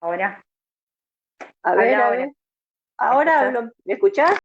Ahora, A ver, habla a ahora. ver. ¿Me Ahora escuchás? hablo. ¿Me escuchás?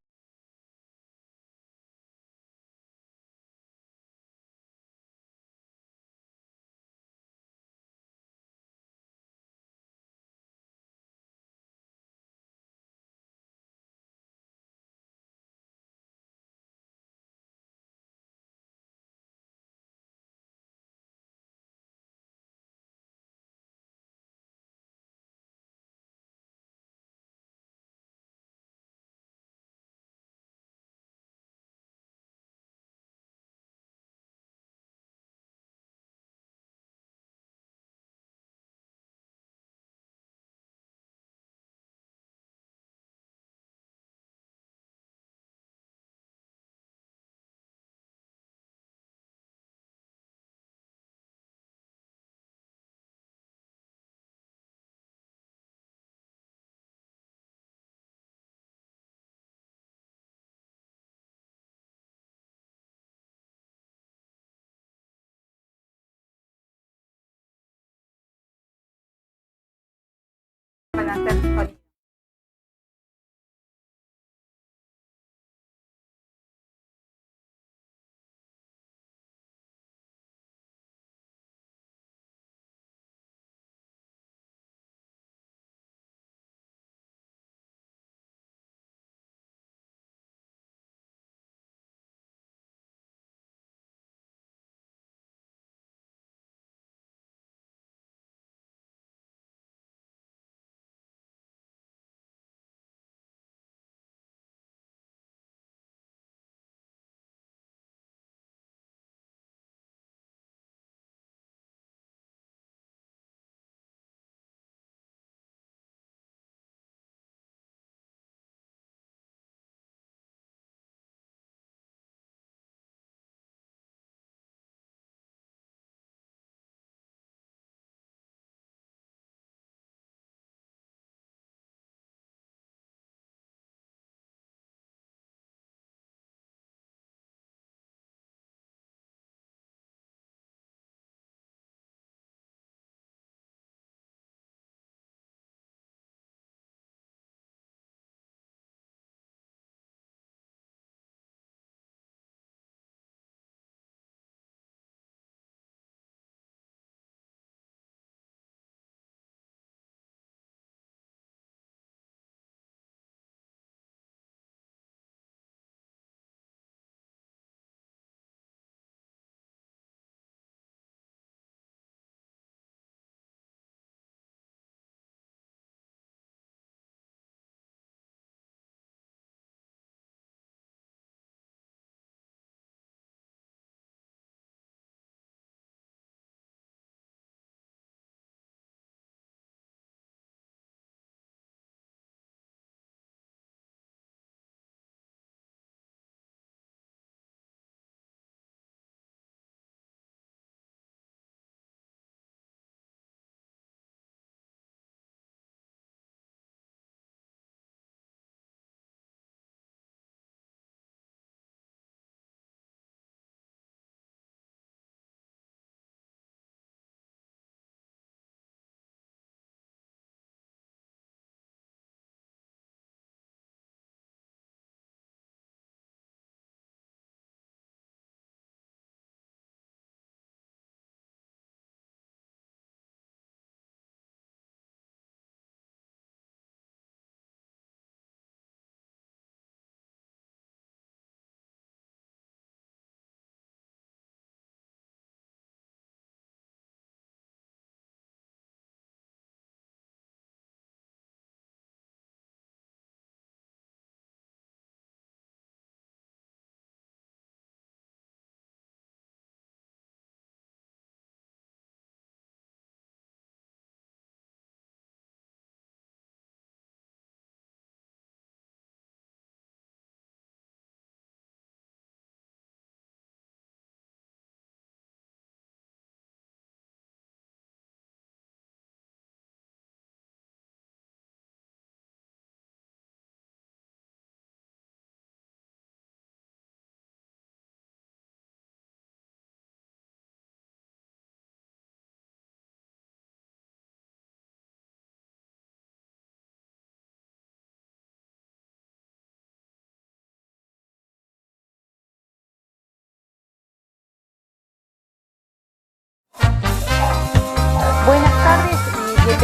Van a hacer sonido.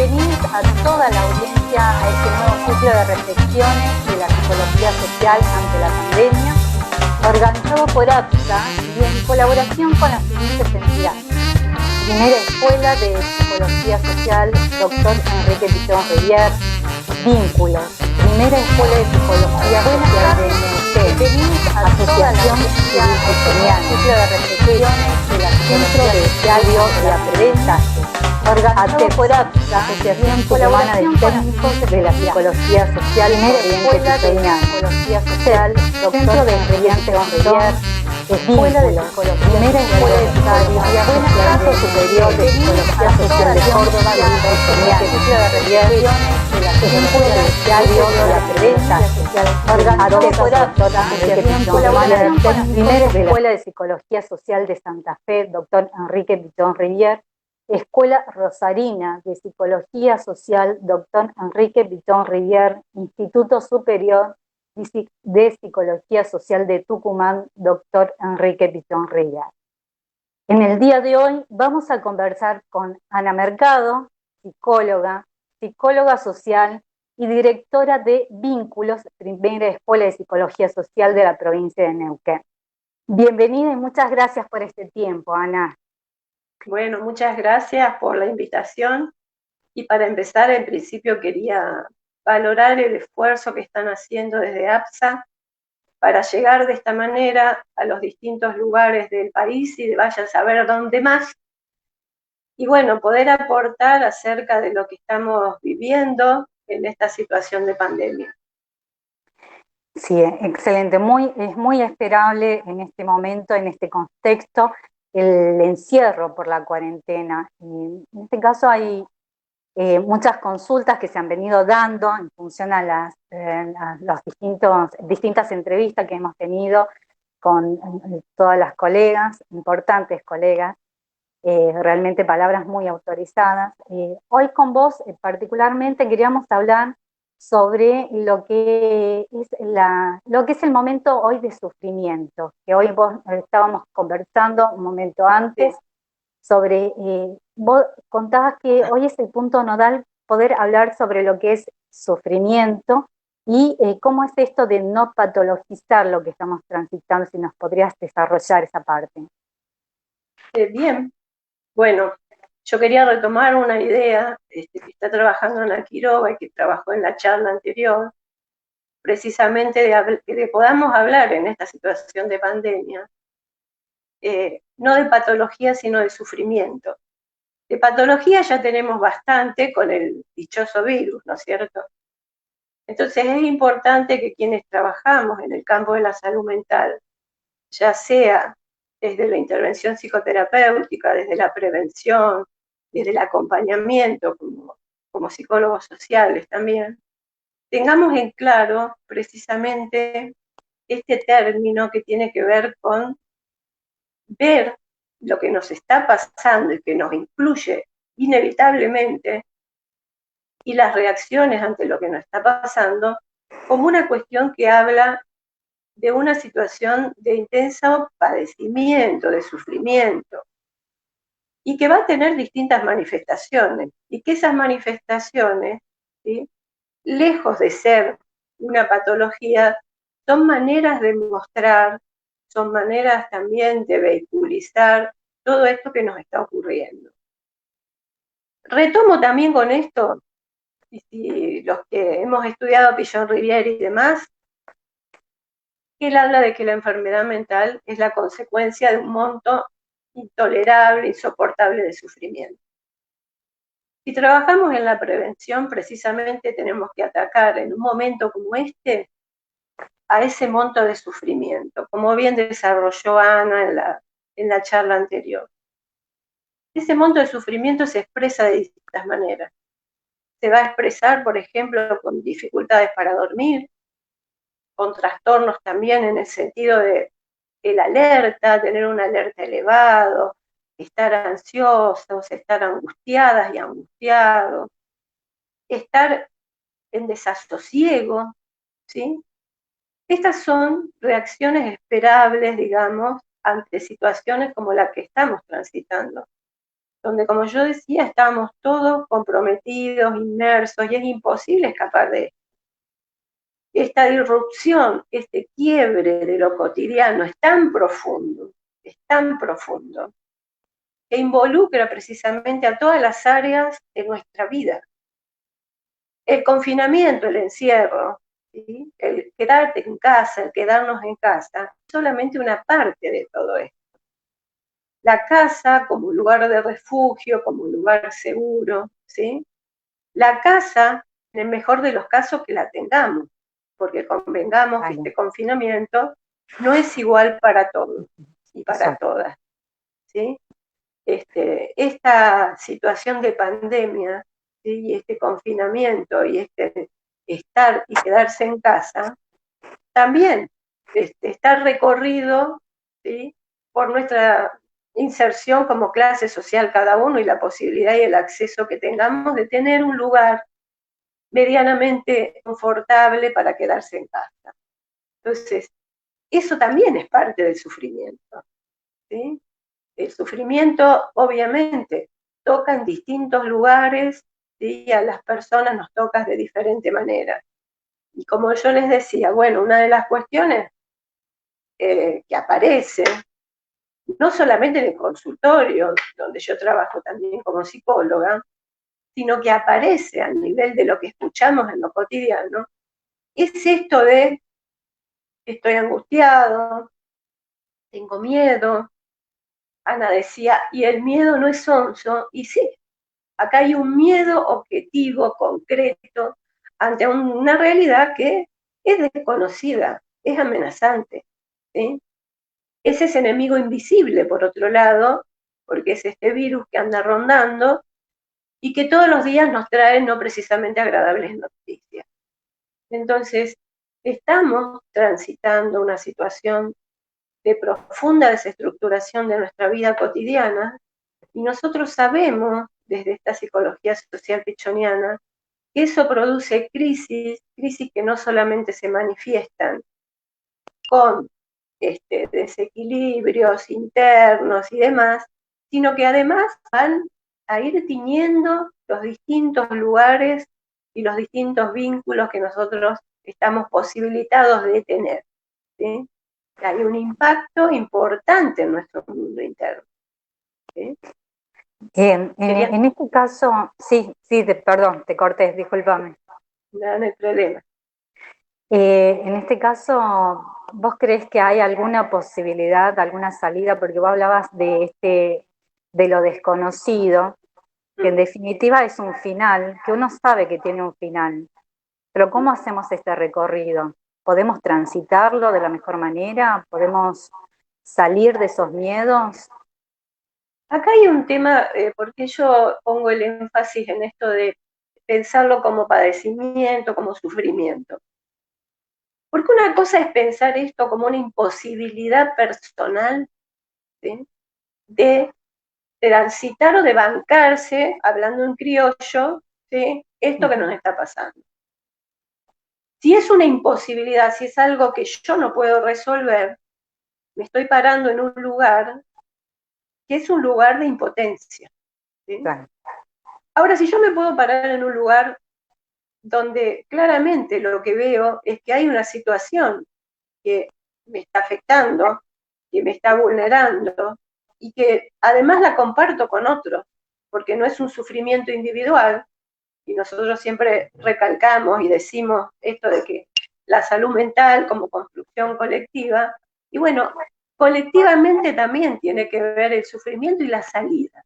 Bienvenidos a toda la audiencia a este nuevo ciclo de reflexiones de la psicología social ante la pandemia, organizado por APSA y en colaboración con las siguientes entidades. Primera Escuela de Psicología Social, Dr. Enrique Pichón Rivière. Vínculos. Primera Escuela de Psicología Social de NUC. Asociación Civil Genial. Ciclo de reflexiones de la Centro de Diario de Aprendizaje. Organizado por APSA, Asociación Tucumana de Técnicos de la Psicología Social. Primera Escuela de Psicología Social, Dr. Enrique Rivière. Escuela de Psicología, Primera Escuela de Psicología Social Superior de Psicología Social de Córdoba, Ciclo de reflexiones de la Centro de Diario de Aprendizaje, organizado por APSA, Asociación Tucumana de Técnicos. Primera Escuela de Psicología Social de Santa Fe, Dr. Enrique Pichón Rivière. Escuela Rosarina de Psicología Social, Dr. Enrique Pichón Rivière. Instituto Superior de Psicología Social de Tucumán, Dr. Enrique Pichón Rivière. En el día de hoy vamos a conversar con Ana Mercado, psicóloga social y directora de Vínculos, Primera Escuela de Psicología Social de la provincia de Neuquén. Bienvenida y muchas gracias por este tiempo, Ana. Bueno, muchas gracias por la invitación. Y para empezar, en principio quería valorar el esfuerzo que están haciendo desde APSA para llegar de esta manera a los distintos lugares del país y de vaya a saber dónde más. Y bueno, poder aportar acerca de lo que estamos viviendo en esta situación de pandemia. Sí, excelente. Es muy esperable en este momento, en este contexto, el encierro por la cuarentena. Y en este caso hay muchas consultas que se han venido dando en función a las distintas entrevistas que hemos tenido con todas las colegas, importantes colegas, realmente palabras muy autorizadas. Hoy con vos particularmente queríamos hablar sobre lo que es el momento hoy de sufrimiento, que hoy vos estábamos conversando un momento antes sobre, vos contabas que hoy es el punto nodal poder hablar sobre lo que es sufrimiento y cómo es esto de no patologizar lo que estamos transitando, si nos podrías desarrollar esa parte. Bien, bueno, yo quería retomar una idea que está trabajando Ana Quiroga y que trabajó en la charla anterior, precisamente de que podamos hablar en esta situación de pandemia, no de patología, sino de sufrimiento. De patología ya tenemos bastante con el dichoso virus, ¿no es cierto? Entonces es importante que quienes trabajamos en el campo de la salud mental, ya sea desde la intervención psicoterapéutica, desde la prevención, desde el acompañamiento como psicólogos sociales también, tengamos en claro precisamente este término que tiene que ver con ver lo que nos está pasando y que nos incluye inevitablemente y las reacciones ante lo que nos está pasando como una cuestión que habla de una situación de intenso padecimiento, de sufrimiento, y que va a tener distintas manifestaciones, y que esas manifestaciones, ¿sí?, lejos de ser una patología, son maneras de mostrar, son maneras también de vehiculizar todo esto que nos está ocurriendo. Retomo también con esto, y si los que hemos estudiado a Pichón Rivière y demás, que él habla de que la enfermedad mental es la consecuencia de un monto intolerable, insoportable de sufrimiento. Si trabajamos en la prevención, precisamente tenemos que atacar en un momento como este a ese monto de sufrimiento, como bien desarrolló Ana en la charla anterior. Ese monto de sufrimiento se expresa de distintas maneras. Se va a expresar, por ejemplo, con dificultades para dormir, con trastornos también en el sentido de el alerta, tener un alerta elevado, estar ansiosos, estar angustiadas y angustiados, estar en desasosiego, ¿sí? Estas son reacciones esperables, digamos, ante situaciones como la que estamos transitando. donde, como yo decía, estábamos todos comprometidos, inmersos, y es imposible escapar de esto. Esta disrupción, este quiebre de lo cotidiano es tan profundo, que involucra precisamente a todas las áreas de nuestra vida. El confinamiento, el encierro, ¿sí? El quedarte en casa, el quedarnos en casa, es solamente una parte de todo esto. La casa como lugar de refugio, como lugar seguro, ¿sí? La casa, en el mejor de los casos, que la tengamos, porque convengamos que este confinamiento no es igual para todos y para todas, ¿sí? Esta situación de pandemia, ¿sí? Y este confinamiento y este estar y quedarse en casa, también está recorrido, ¿sí? Por nuestra inserción como clase social cada uno y la posibilidad y el acceso que tengamos de tener un lugar medianamente confortable para quedarse en casa. Entonces, eso también es parte del sufrimiento, ¿sí? El sufrimiento, obviamente, toca en distintos lugares, ¿sí? A las personas nos toca de diferente manera. Y como yo les decía, bueno, una de las cuestiones que aparece, no solamente en el consultorio, donde yo trabajo también como psicóloga, sino que aparece a nivel de lo que escuchamos en lo cotidiano, es esto de estoy angustiado, tengo miedo. Ana decía, y el miedo no es sonso, y sí, acá hay un miedo objetivo, concreto, ante una realidad que es desconocida, es amenazante, ¿sí? Es ese enemigo invisible, por otro lado, porque es este virus que anda rondando y que todos los días nos trae no precisamente agradables noticias. Entonces, estamos transitando una situación de profunda desestructuración de nuestra vida cotidiana y nosotros sabemos, desde esta psicología social pichoniana, que eso produce crisis que no solamente se manifiestan con desequilibrios internos y demás, sino que además van a ir tiñendo los distintos lugares y los distintos vínculos que nosotros estamos posibilitados de tener, ¿sí? Hay un impacto importante en nuestro mundo interno, ¿sí? En este caso, sí, perdón, te corté, discúlpame. No, no hay problema. En este caso, ¿vos crees que hay alguna posibilidad, alguna salida? Porque vos hablabas de lo desconocido, que en definitiva es un final, que uno sabe que tiene un final. Pero ¿cómo hacemos este recorrido? ¿Podemos transitarlo de la mejor manera? ¿Podemos salir de esos miedos? Acá hay un tema, porque yo pongo el énfasis en esto de pensarlo como padecimiento, como sufrimiento. Porque una cosa es pensar esto como una imposibilidad personal, ¿sí? De transitar o de bancarse, hablando en criollo, ¿sí? Esto que nos está pasando. Si es una imposibilidad, si es algo que yo no puedo resolver, me estoy parando en un lugar que es un lugar de impotencia, ¿sí? Claro. Ahora, si yo me puedo parar en un lugar donde claramente lo que veo es que hay una situación que me está afectando, que me está vulnerando y que además la comparto con otros, porque no es un sufrimiento individual, y nosotros siempre recalcamos y decimos esto de que la salud mental como construcción colectiva, y bueno, colectivamente también tiene que ver el sufrimiento y la salida,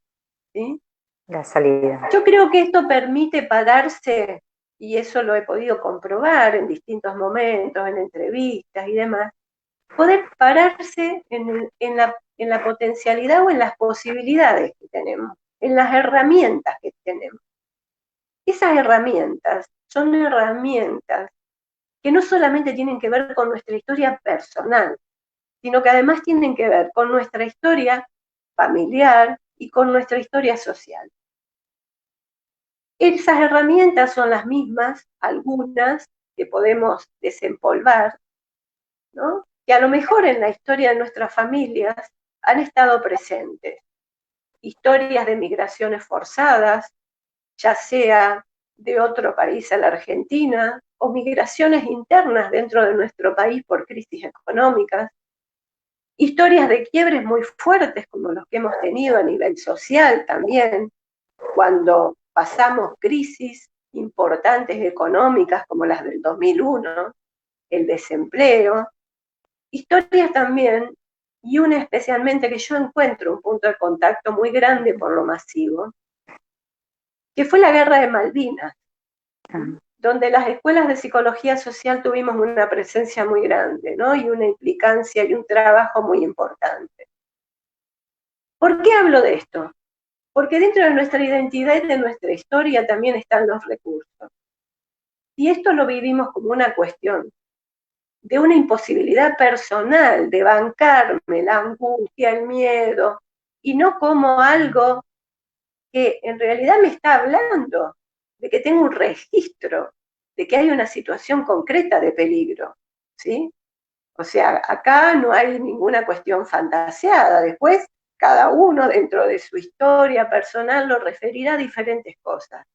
¿sí? La salida. Yo creo que esto permite pararse, y eso lo he podido comprobar en distintos momentos, en entrevistas y demás, poder pararse en la potencialidad o en las posibilidades que tenemos, en las herramientas que tenemos. Esas herramientas son herramientas que no solamente tienen que ver con nuestra historia personal, sino que además tienen que ver con nuestra historia familiar y con nuestra historia social. Esas herramientas son las mismas, algunas que podemos desempolvar, ¿no? Que a lo mejor en la historia de nuestras familias han estado presentes historias de migraciones forzadas, ya sea de otro país a la Argentina, o migraciones internas dentro de nuestro país por crisis económicas, historias de quiebres muy fuertes como los que hemos tenido a nivel social también, cuando pasamos crisis importantes económicas como las del 2001, el desempleo, historias también, y una especialmente que yo encuentro un punto de contacto muy grande por lo masivo, que fue la Guerra de Malvinas, donde las escuelas de psicología social tuvimos una presencia muy grande, ¿no? Y una implicancia y un trabajo muy importante. ¿Por qué hablo de esto? Porque dentro de nuestra identidad y de nuestra historia también están los recursos. Y esto lo vivimos como una cuestión de una imposibilidad personal de bancarme la angustia, el miedo, y no como algo que en realidad me está hablando de que tengo un registro, de que hay una situación concreta de peligro, ¿sí? O sea, acá no hay ninguna cuestión fantaseada. Después, cada uno dentro de su historia personal lo referirá a diferentes cosas.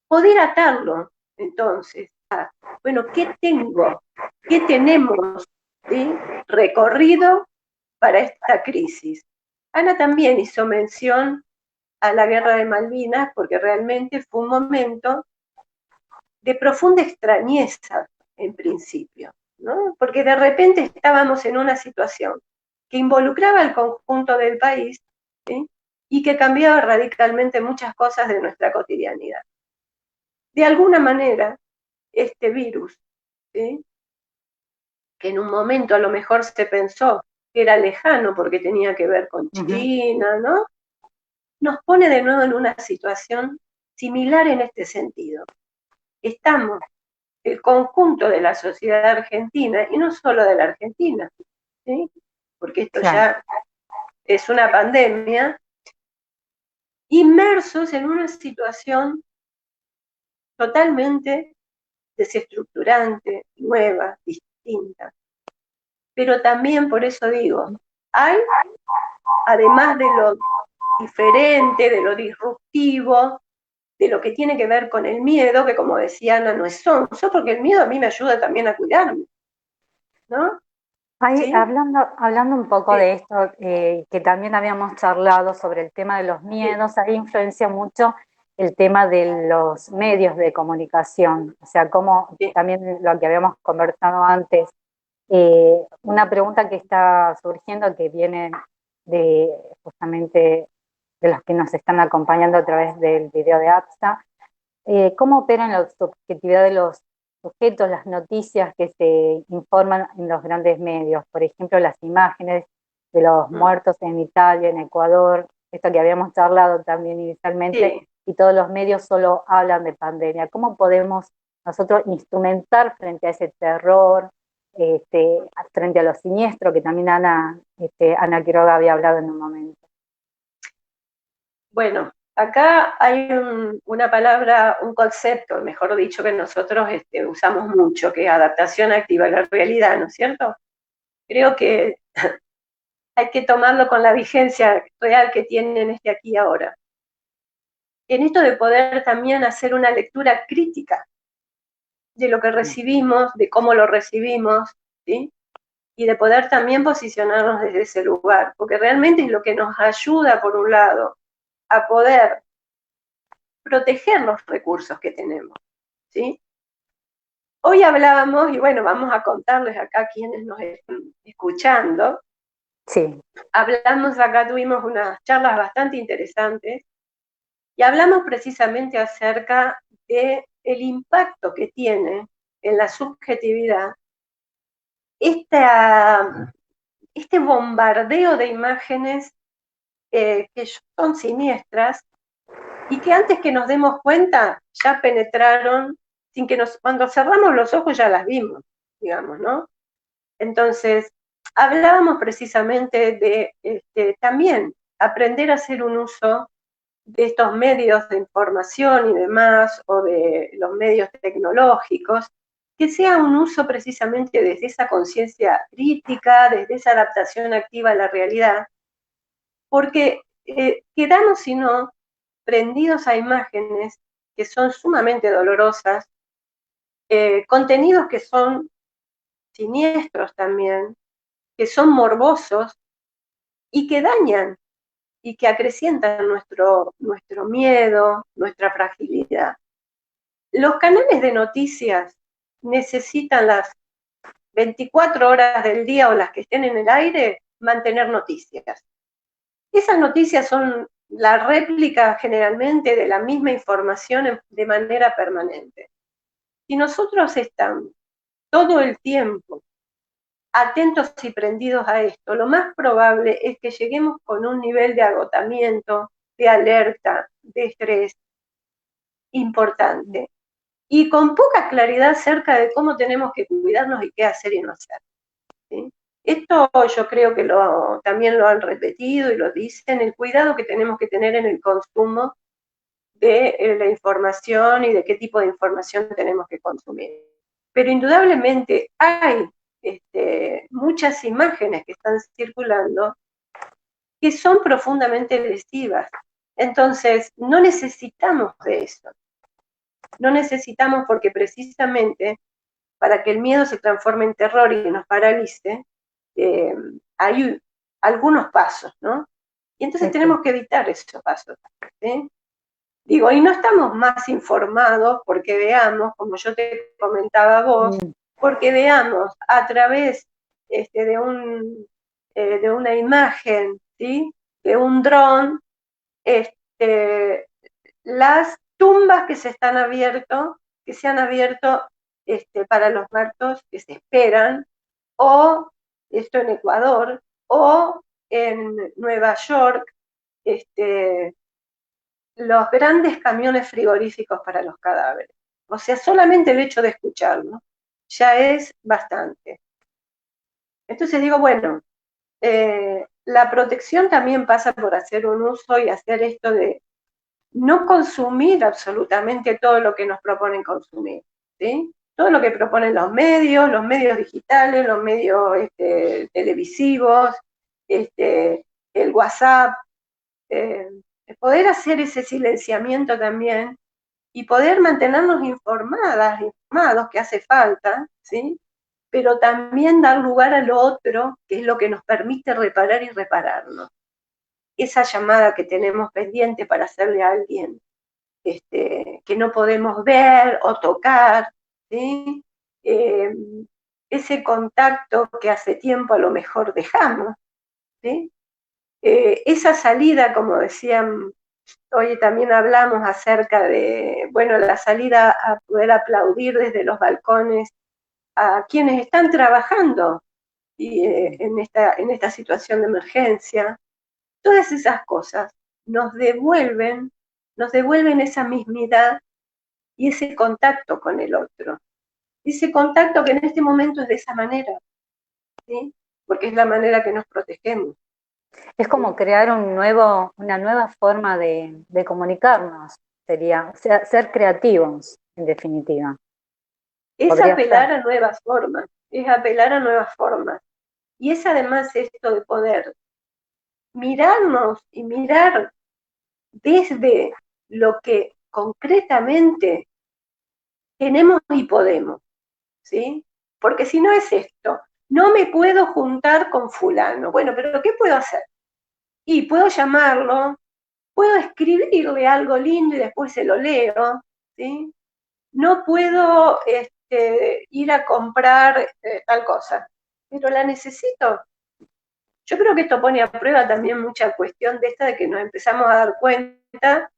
Poder atarlo, entonces, a, bueno, ¿qué tengo? ¿Qué tenemos? ¿Sí? Recorrido para esta crisis. Ana también hizo mención a la Guerra de Malvinas porque realmente fue un momento de profunda extrañeza en principio, ¿no? Porque de repente estábamos en una situación que involucraba al conjunto del país, ¿sí? Y que cambiaba radicalmente muchas cosas de nuestra cotidianidad. De alguna manera, este virus, ¿sí? Que en un momento a lo mejor se pensó que era lejano porque tenía que ver con China, ¿no? Nos pone de nuevo en una situación similar en este sentido. Estamos, el conjunto de la sociedad argentina, y no solo de la Argentina, ¿sí? Porque esto ya es una pandemia, inmersos en una situación totalmente desestructurante, nueva, distinta. Pero también, por eso digo, hay, además de lo diferente, de lo disruptivo, de lo que tiene que ver con el miedo, que como decía Ana, no es sonso, porque el miedo a mí me ayuda también a cuidarme, ¿no? Ahí, ¿Sí? hablando un poco Sí. de esto, que también habíamos charlado sobre el tema de los miedos, ahí influencia mucho el tema de los medios de comunicación, o sea, como Sí. también lo que habíamos conversado antes, una pregunta que está surgiendo que viene de justamente de los que nos están acompañando a través del video de APSA, ¿cómo operan la subjetividad de los sujetos, las noticias que se informan en los grandes medios? Por ejemplo, las imágenes de los muertos en Italia, en Ecuador, esto que habíamos charlado también inicialmente, Sí. y todos los medios solo hablan de pandemia. ¿Cómo podemos nosotros instrumentar frente a ese terror, frente a lo siniestro que también Ana Quiroga había hablado en un momento? Bueno, acá hay una palabra, un concepto, mejor dicho, que nosotros usamos mucho, que es adaptación activa a la realidad, ¿no es cierto? Creo que hay que tomarlo con la vigencia real que tiene en este aquí y ahora. En esto de poder también hacer una lectura crítica de lo que recibimos, de cómo lo recibimos, ¿sí? Y de poder también posicionarnos desde ese lugar, porque realmente es lo que nos ayuda, por un lado, a poder proteger los recursos que tenemos, ¿sí? Hoy hablábamos, y bueno, vamos a contarles acá a quienes nos están escuchando, Sí. hablamos acá, tuvimos unas charlas bastante interesantes, y hablamos precisamente acerca del impacto que tiene en la subjetividad este bombardeo de imágenes que son siniestras y que antes que nos demos cuenta ya penetraron, sin que cuando cerramos los ojos ya las vimos, digamos, ¿no? Entonces, hablábamos precisamente de también aprender a hacer un uso de estos medios de información y demás, o de los medios tecnológicos, que sea un uso precisamente desde esa conciencia crítica, desde esa adaptación activa a la realidad, porque quedamos, si no, prendidos a imágenes que son sumamente dolorosas, contenidos que son siniestros también, que son morbosos y que dañan y que acrecientan nuestro miedo, nuestra fragilidad. Los canales de noticias necesitan las 24 horas del día o las que estén en el aire mantener noticias. Esas noticias son la réplica generalmente de la misma información de manera permanente. Si nosotros estamos todo el tiempo atentos y prendidos a esto, lo más probable es que lleguemos con un nivel de agotamiento, de alerta, de estrés importante y con poca claridad acerca de cómo tenemos que cuidarnos y qué hacer y no hacer. ¿Sí? Esto yo creo que también lo han repetido y lo dicen, el cuidado que tenemos que tener en el consumo de la información y de qué tipo de información tenemos que consumir. Pero indudablemente hay muchas imágenes que están circulando que son profundamente lesivas. Entonces, no necesitamos de eso. No necesitamos porque precisamente para que el miedo se transforme en terror y nos paralice, hay algunos pasos, ¿no? Y entonces tenemos que evitar esos pasos. ¿Sí? Digo, y no estamos más informados porque veamos, como yo te comentaba a vos, porque veamos a través de una imagen, ¿sí? De un dron, las tumbas que se han abierto para los muertos que se esperan, o esto en Ecuador, o en Nueva York, los grandes camiones frigoríficos para los cadáveres. O sea, solamente el hecho de escucharlo ya es bastante. Entonces digo, bueno, la protección también pasa por hacer un uso y hacer esto de no consumir absolutamente todo lo que nos proponen consumir, ¿sí? Todo lo que proponen los medios digitales, los medios televisivos, el WhatsApp, poder hacer ese silenciamiento también y poder mantenernos informados, que hace falta, ¿sí? Pero también dar lugar a lo otro, que es lo que nos permite reparar y repararnos. Esa llamada que tenemos pendiente para hacerle a alguien que no podemos ver o tocar, ¿sí? Ese contacto que hace tiempo a lo mejor dejamos, ¿sí? Esa salida, como decían, hoy también hablamos acerca de, bueno, la salida a poder aplaudir desde los balcones a quienes están trabajando y, en esta situación de emergencia. Todas esas cosas nos devuelven esa mismidad y ese contacto con el otro. Ese contacto que en este momento es de esa manera, ¿sí? Porque es la manera que nos protegemos. Es como crear una nueva forma de comunicarnos, sería, o sea, ser creativos, en definitiva. Es Podría apelar ser. a nuevas formas, es apelar a nuevas formas. Y es además esto de poder mirarnos y mirar desde lo que concretamente tenemos y podemos, ¿sí? Porque si no es esto, no me puedo juntar con fulano. Bueno, pero ¿qué puedo hacer? Y puedo llamarlo, puedo escribirle algo lindo y después se lo leo, ¿sí? No puedo ir a comprar tal cosa, pero la necesito. Yo creo que esto pone a prueba también mucha cuestión de esta de que nos empezamos a dar cuenta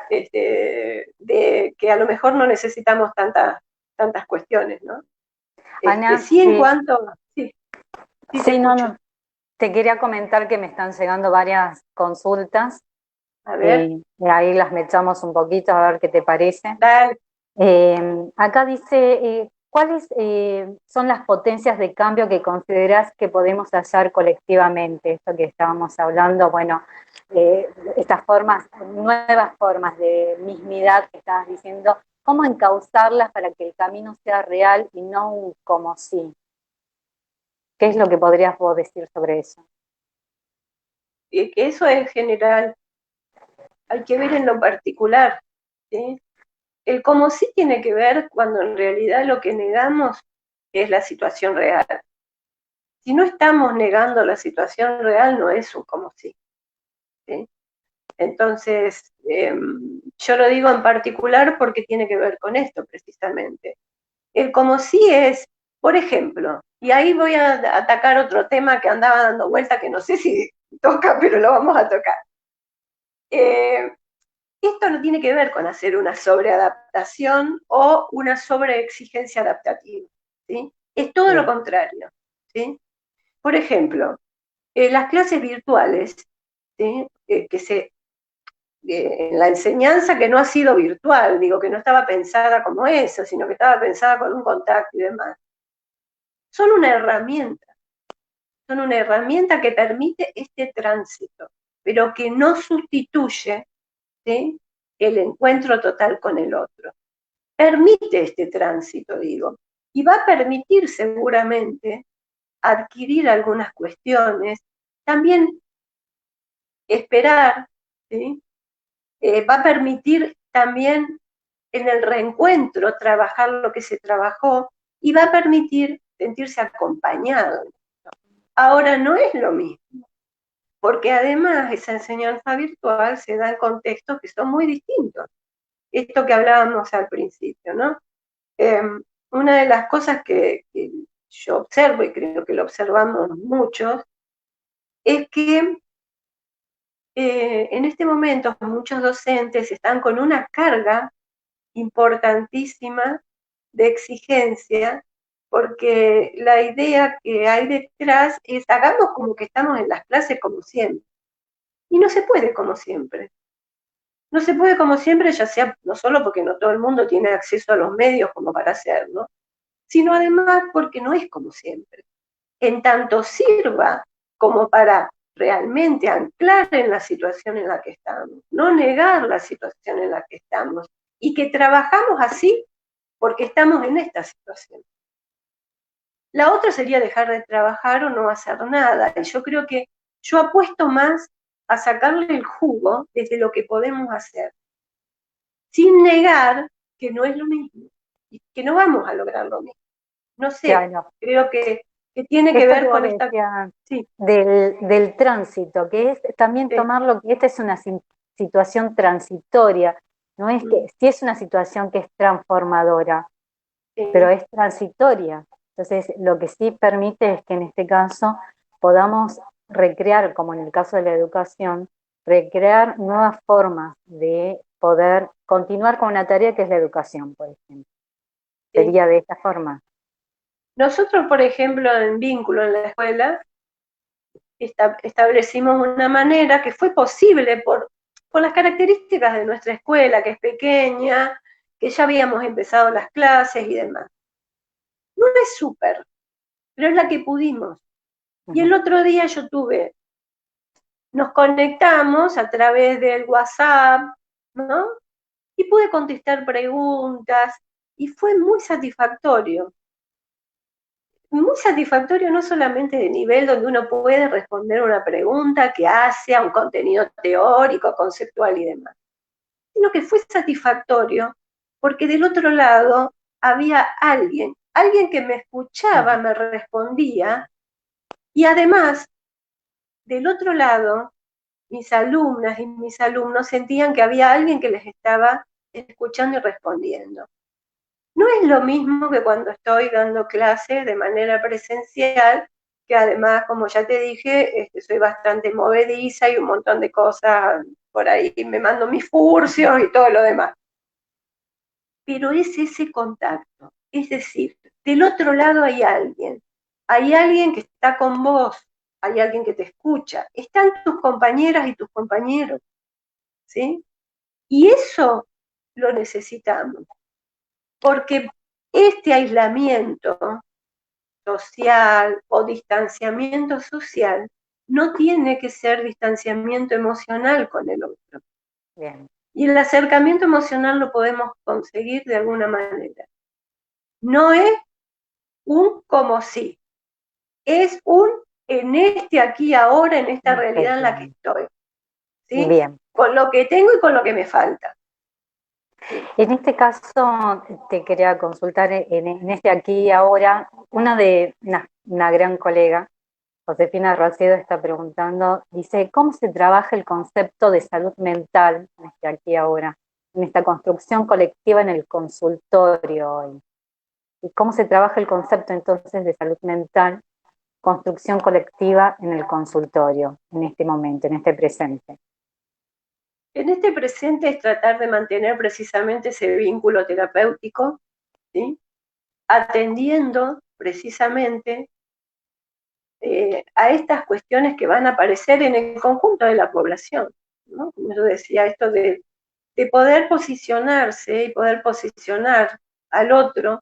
de que a lo mejor no necesitamos tantas cuestiones, ¿no? Ana, Sí, en cuanto... Sí, sí, te sí, no, escucho. no. Te quería comentar que me están llegando varias consultas. A ver, Y ahí las mechamos un poquito a ver qué te parece. dale. Acá dice, ¿cuáles son las potencias de cambio que considerás que podemos hallar colectivamente? Esto que estábamos hablando, bueno, estas formas, nuevas formas de mismidad que estabas diciendo, ¿cómo encauzarlas para que el camino sea real y no un como sí? ¿Qué es lo que podrías vos decir sobre eso? que eso es general, hay que ver en lo particular, ¿sí? El como sí tiene que ver cuando en realidad lo que negamos es la situación real. Si no estamos negando la situación real, no es un como sí, ¿sí? Entonces, yo lo digo en particular porque tiene que ver con esto precisamente. El como sí es, por ejemplo, y ahí voy a atacar otro tema que andaba dando vuelta, que no sé si toca, pero lo vamos a tocar. Esto no tiene que ver con hacer una sobreadaptación o una sobreexigencia adaptativa, ¿sí? Es todo lo contrario, ¿sí? Por ejemplo, las clases virtuales, ¿sí? La enseñanza que no ha sido virtual, digo que no estaba pensada como eso, sino que estaba pensada con un contacto y demás, son una herramienta que permite este tránsito, pero que no sustituye, ¿sí?, el encuentro total con el otro. Permite este tránsito, digo, y va a permitir seguramente adquirir algunas cuestiones, también esperar, ¿sí? Va a permitir también en el reencuentro trabajar lo que se trabajó y va a permitir sentirse acompañado. Ahora no es lo mismo, porque además esa enseñanza virtual se da en contextos que son muy distintos. Esto que hablábamos al principio, ¿no? Una de las cosas que yo observo, y creo que lo observamos muchos, es que en este momento muchos docentes están con una carga importantísima de exigencia, porque la idea que hay detrás es hagamos como que estamos en las clases como siempre. Y no se puede como siempre. No se puede como siempre, ya sea no solo porque no todo el mundo tiene acceso a los medios como para hacerlo, sino además porque no es como siempre. En tanto sirva como para realmente anclar en la situación en la que estamos, no negar la situación en la que estamos, y que trabajamos así porque estamos en esta situación. La otra sería dejar de trabajar o no hacer nada, y yo creo que yo apuesto más a sacarle el jugo desde lo que podemos hacer, sin negar que no es lo mismo, y que no vamos a lograr lo mismo. No sé, claro. Creo que tiene que ver con esta... Sí. Del tránsito, que es también tomarlo que esta es una situación transitoria, no es que, sí es una situación que es transformadora, pero es transitoria. Entonces, lo que sí permite es que en este caso podamos recrear, como en el caso de la educación, recrear nuevas formas de poder continuar con una tarea que es la educación, por ejemplo. Sería de esta forma. Nosotros, por ejemplo, en Vínculo en la escuela, establecimos una manera que fue posible por las características de nuestra escuela, que es pequeña, que ya habíamos empezado las clases y demás. No es súper, pero es la que pudimos. Y el otro día nos conectamos a través del WhatsApp, ¿no? Y pude contestar preguntas, y fue muy satisfactorio. Muy satisfactorio no solamente de nivel donde uno puede responder una pregunta que hace a un contenido teórico, conceptual y demás, sino que fue satisfactorio porque del otro lado había alguien que me escuchaba, me respondía, y además, del otro lado, mis alumnas y mis alumnos sentían que había alguien que les estaba escuchando y respondiendo. No es lo mismo que cuando estoy dando clases de manera presencial, que además, como ya te dije, soy bastante movediza y un montón de cosas por ahí, me mando mis furcios y todo lo demás. Pero es ese contacto, es decir, del otro lado hay alguien que está con vos, hay alguien que te escucha, están tus compañeras y tus compañeros, ¿sí? Y eso lo necesitamos. Porque este aislamiento social o distanciamiento social no tiene que ser distanciamiento emocional con el otro. Bien. Y el acercamiento emocional lo podemos conseguir de alguna manera. No es un como sí, es un en este aquí y ahora, en esta realidad en la que estoy, ¿sí? Bien. Con lo que tengo y con lo que me falta. En este caso, te quería consultar en este aquí y ahora, una gran colega, Josefina Racedo, está preguntando, dice, ¿cómo se trabaja el concepto de salud mental en este aquí y ahora, en esta construcción colectiva en el consultorio hoy? ¿Y cómo se trabaja el concepto entonces de salud mental, construcción colectiva en el consultorio, en este momento, en este presente? En este presente es tratar de mantener precisamente ese vínculo terapéutico, ¿sí? Atendiendo precisamente a estas cuestiones que van a aparecer en el conjunto de la población, ¿no? Como yo decía, esto de poder posicionarse y poder posicionar al otro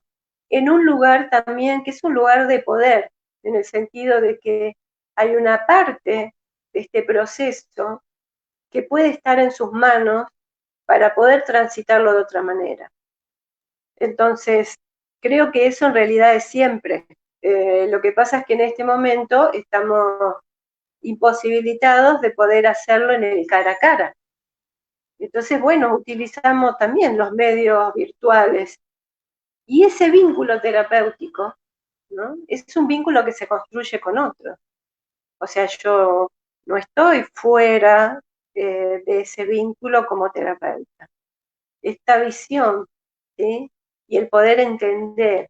en un lugar también que es un lugar de poder, en el sentido de que hay una parte de este proceso que puede estar en sus manos para poder transitarlo de otra manera. Entonces, creo que eso en realidad es siempre. Lo que pasa es que en este momento estamos imposibilitados de poder hacerlo en el cara a cara. Entonces, bueno, utilizamos también los medios virtuales. Y ese vínculo terapéutico, ¿no? Es un vínculo que se construye con otro. O sea, yo no estoy fuera de ese vínculo como terapeuta. Esta visión, ¿sí? Y el poder entender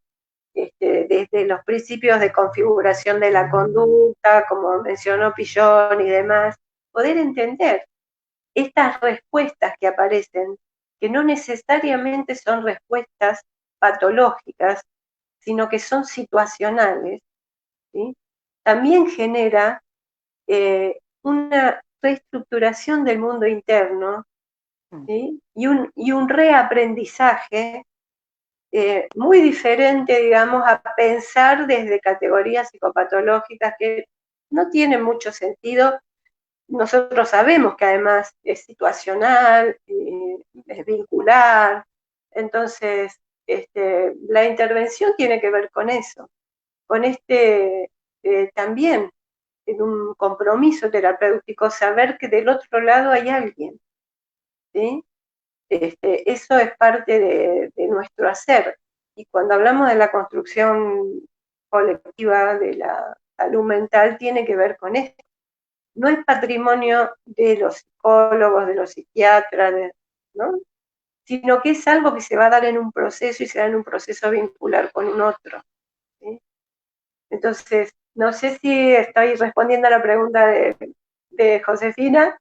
desde los principios de configuración de la conducta, como mencionó Pillón y demás, poder entender estas respuestas que aparecen, que no necesariamente son respuestas patológicas, sino que son situacionales, ¿sí? También genera una reestructuración del mundo interno, ¿sí? y un reaprendizaje muy diferente, digamos, a pensar desde categorías psicopatológicas que no tienen mucho sentido. Nosotros sabemos que además es situacional, es vincular, entonces la intervención tiene que ver con eso, con también en un compromiso terapéutico, saber que del otro lado hay alguien, ¿sí? Eso es parte de nuestro hacer. Y cuando hablamos de la construcción colectiva de la salud mental, tiene que ver con esto. No es patrimonio de los psicólogos, de los psiquiatras, ¿no? Sino que es algo que se va a dar en un proceso y se da en un proceso vincular con un otro, ¿sí? Entonces, no sé si estoy respondiendo a la pregunta de Josefina.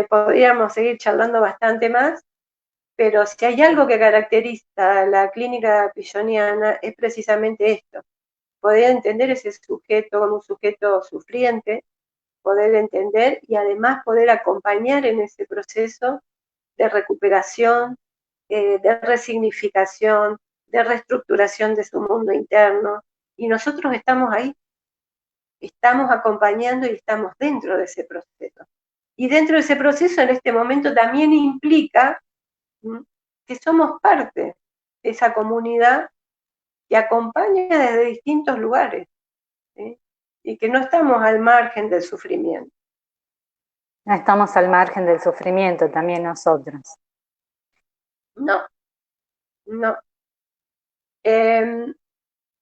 Podríamos seguir charlando bastante más, pero si hay algo que caracteriza a la clínica pilloniana es precisamente esto, poder entender ese sujeto como un sujeto sufriente, poder entender y además poder acompañar en ese proceso de recuperación, de resignificación, de reestructuración de su mundo interno. Y nosotros estamos ahí, estamos acompañando y estamos dentro de ese proceso. Y dentro de ese proceso en este momento también implica que somos parte de esa comunidad que acompaña desde distintos lugares, ¿sí? Y que no estamos al margen del sufrimiento. No estamos al margen del sufrimiento también nosotros. No, no.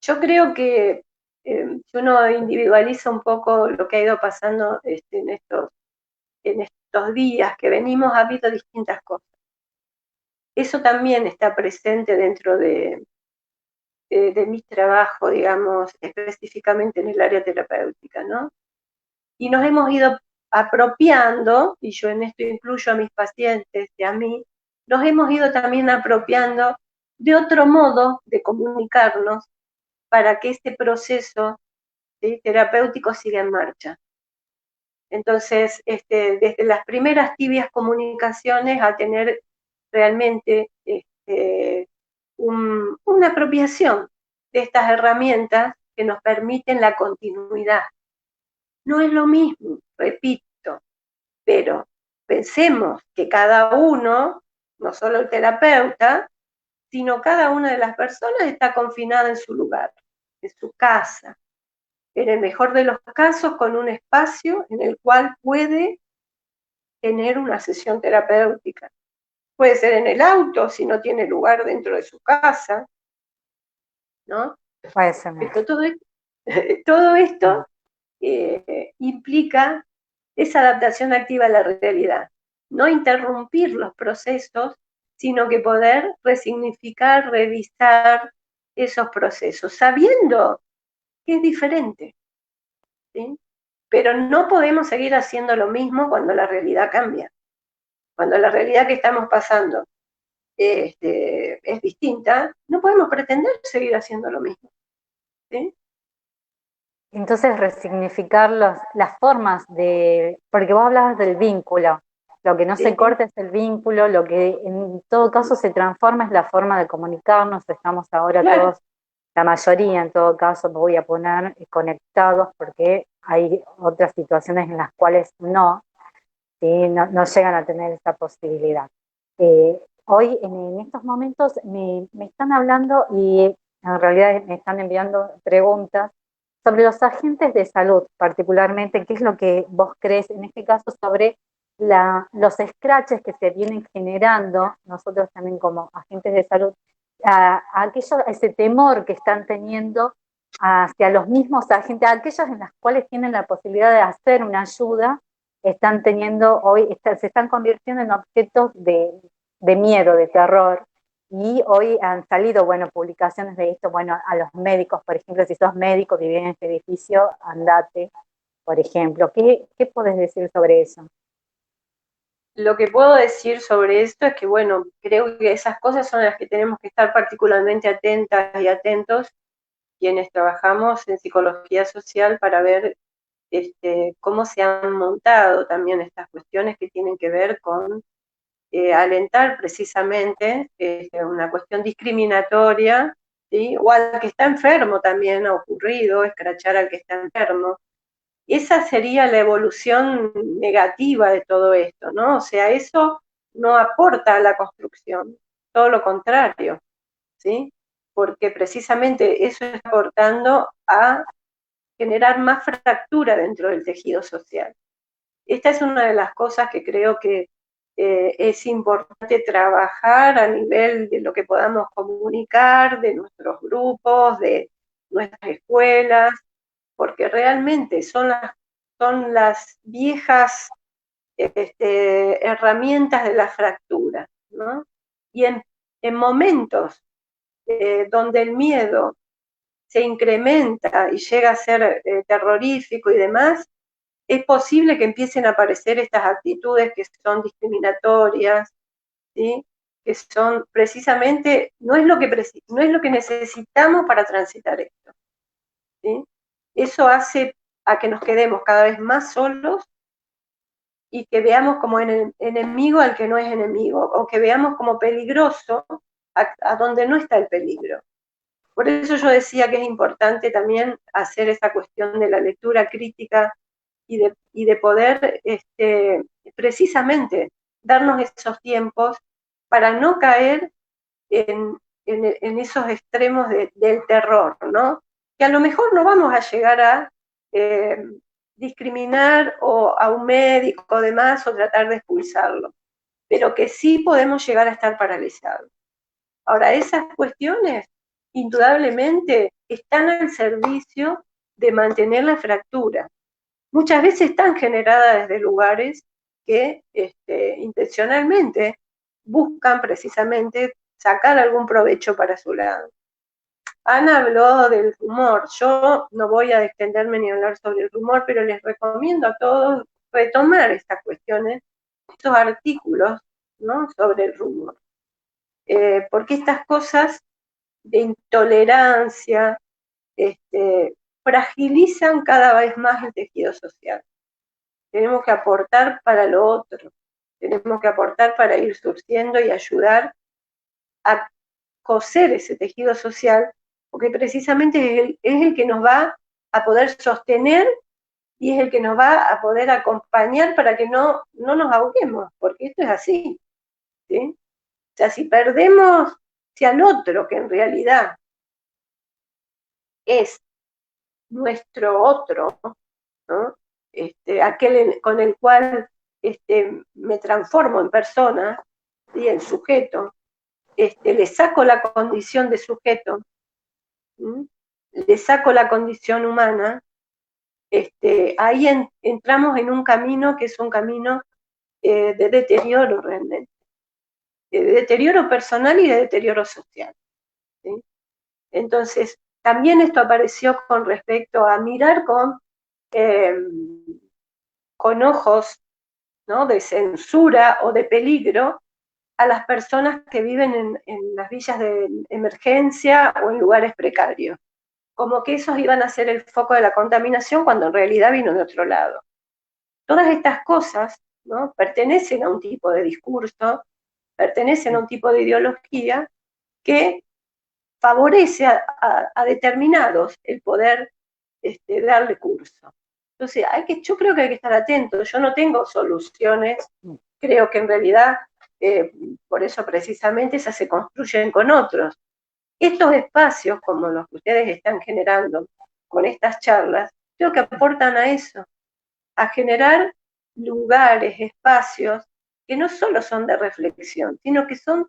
Yo creo que si uno individualiza un poco lo que ha ido pasando en estos días que venimos, ha habido distintas cosas. Eso también está presente dentro de mi trabajo, digamos, específicamente en el área terapéutica, ¿no? Y nos hemos ido apropiando, y yo en esto incluyo a mis pacientes y a mí, nos hemos ido también apropiando de otro modo de comunicarnos para que este proceso, ¿sí?, terapéutico siga en marcha. Entonces, desde las primeras tibias comunicaciones a tener realmente una apropiación de estas herramientas que nos permiten la continuidad. No es lo mismo, repito, pero pensemos que cada uno, no solo el terapeuta, sino cada una de las personas está confinada en su lugar, en su casa, en el mejor de los casos, con un espacio en el cual puede tener una sesión terapéutica. Puede ser en el auto, si no tiene lugar dentro de su casa, ¿no? Puede ser. Todo esto implica esa adaptación activa a la realidad. No interrumpir los procesos, sino que poder resignificar, revisar esos procesos, sabiendo que es diferente, ¿sí? Pero no podemos seguir haciendo lo mismo cuando la realidad cambia. Cuando la realidad que estamos pasando es distinta, no podemos pretender seguir haciendo lo mismo, ¿sí? Entonces, resignificar las formas de, porque vos hablabas del vínculo, lo que no se Sí. corta es el vínculo, lo que en todo caso se transforma es la forma de comunicarnos, estamos ahora Claro. todos, la mayoría en todo caso, me voy a poner conectados porque hay otras situaciones en las cuales no, ¿sí? No llegan a tener esa posibilidad. Hoy, en estos momentos, me están hablando y en realidad me están enviando preguntas sobre los agentes de salud, particularmente, ¿qué es lo que vos crees en este caso sobre los scratches que se vienen generando, nosotros también como agentes de salud, ese temor que están teniendo hacia los mismos agentes, aquellos en los cuales tienen la posibilidad de hacer una ayuda, están teniendo hoy, se están convirtiendo en objetos de miedo, de terror. Y hoy han salido, bueno, publicaciones de esto, bueno, a los médicos, por ejemplo, si sos médico, vivís en este edificio, andate, por ejemplo. ¿Qué podés decir sobre eso? Lo que puedo decir sobre esto es que, bueno, creo que esas cosas son las que tenemos que estar particularmente atentas y atentos quienes trabajamos en psicología social para ver cómo se han montado también estas cuestiones que tienen que ver con alentar precisamente una cuestión discriminatoria, ¿sí? O al que está enfermo también ha ocurrido, escrachar al que está enfermo. Esa sería la evolución negativa de todo esto, ¿no? O sea, eso no aporta a la construcción, todo lo contrario, ¿sí? Porque precisamente eso está aportando a generar más fractura dentro del tejido social. Esta es una de las cosas que creo que es importante trabajar a nivel de lo que podamos comunicar, de nuestros grupos, de nuestras escuelas, porque realmente son las viejas herramientas de la fractura, ¿no? Y en momentos donde el miedo se incrementa y llega a ser terrorífico y demás, es posible que empiecen a aparecer estas actitudes que son discriminatorias, ¿sí? Que son precisamente, no es lo que necesitamos para transitar esto, ¿sí? Eso hace a que nos quedemos cada vez más solos y que veamos como enemigo al que no es enemigo, o que veamos como peligroso a donde no está el peligro. Por eso yo decía que es importante también hacer esa cuestión de la lectura crítica y de poder precisamente darnos esos tiempos para no caer en esos extremos del terror, ¿no? Que a lo mejor no vamos a llegar a discriminar o a un médico o demás o tratar de expulsarlo, pero que sí podemos llegar a estar paralizados. Ahora, esas cuestiones indudablemente están al servicio de mantener la fractura. Muchas veces están generadas desde lugares que intencionalmente buscan precisamente sacar algún provecho para su lado. Ana habló del rumor. Yo no voy a extenderme ni a hablar sobre el rumor, pero les recomiendo a todos retomar estas cuestiones, estos artículos, ¿no? Sobre el rumor. Porque estas cosas de intolerancia fragilizan cada vez más el tejido social. Tenemos que aportar para lo otro, tenemos que aportar para ir surciendo y ayudar a coser ese tejido social, porque precisamente es el que nos va a poder sostener y es el que nos va a poder acompañar para que no nos ahoguemos, porque esto es así, ¿sí? O sea, si perdemos, si al otro, que en realidad es nuestro otro, ¿no? Aquel con el cual me transformo en persona y en sujeto, le saco la condición de sujeto, ¿sí? Le saco la condición humana, ahí entramos en un camino que es un camino de deterioro realmente, de deterioro personal y de deterioro social, ¿sí? Entonces, también esto apareció con respecto a mirar con ojos, ¿no?, de censura o de peligro a las personas que viven en las villas de emergencia o en lugares precarios, como que esos iban a ser el foco de la contaminación cuando en realidad vino de otro lado. Todas estas cosas, ¿no?, pertenecen a un tipo de discurso, pertenecen a un tipo de ideología que favorece a determinados el poder darle curso. Entonces, yo creo que hay que estar atentos. Yo no tengo soluciones, creo que en realidad, por eso precisamente esas se construyen con otros. Estos espacios, como los que ustedes están generando con estas charlas, creo que aportan a eso, a generar lugares, espacios, que no solo son de reflexión, sino que son